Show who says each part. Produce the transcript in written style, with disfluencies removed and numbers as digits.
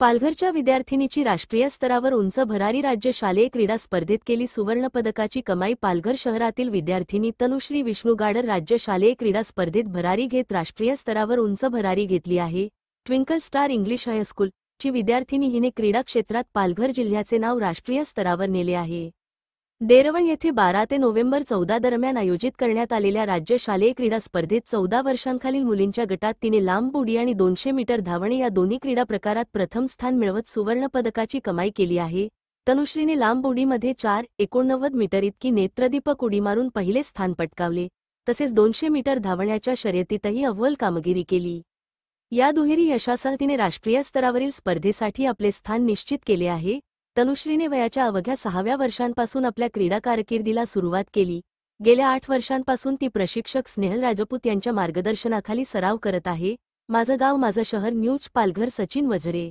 Speaker 1: पालघरच्या विद्यार्थिनीची राष्ट्रीय स्तरावर उंच भरारी राज्य शालेय क्रीडा स्पर्धेत केली सुवर्णपदकाची कमाई. पालघर शहरातील विद्यार्थिनी तनुश्री विष्णुगाडर राज्य शालेय क्रीडा स्पर्धेत भरारी घेत राष्ट्रीय स्तरावर उंच भरारी घेतली आहे. ट्विंकल स्टार इंग्लिश हायस्कूल ची विद्यार्थिनी हिने क्रीडा क्षेत्रात पालघर जिल्ह्याचे नाव राष्ट्रीय स्तरावर नेले आहे. देरवण येथे 12 ते नोव्हेंबर 14 दरम्यान आयोजित करण्यात आलेल्या राज्य शालेय क्रीडा स्पर्धेत 14 वर्षांखालील मुलींच्या गटात तिने लांब उडी आणि 200 मीटर धावणे या दोन्ही क्रीडा प्रकारात प्रथम स्थान मिळवत सुवर्णपदकाची कमाई केली आहे. तनुश्रीने लांब उडीमध्ये 4:89 मीटर इतकी नेत्रदीपक उडी मारून पहिले स्थान पटकावले. तसेच 200 मीटर धावण्याच्या शर्यतीतही अव्वल कामगिरी केली. या दुहेरी यशासह तिने राष्ट्रीय स्तरावरील स्पर्धेसाठी आपले स्थान निश्चित केले आहे. तनुश्रीने वयाच्या अवघ्या 6व्या वर्षांपासून आपल्या क्रीडा कारकिर्दीला सुरुवात केली. गेल्या 8 वर्षांपासून ती प्रशिक्षक स्नेहल राजपूत यांच्या मार्गदर्शनाखाली सराव करत आहे. माझं गाव माझं शहर न्यूज पालघर. सचिन वझरे.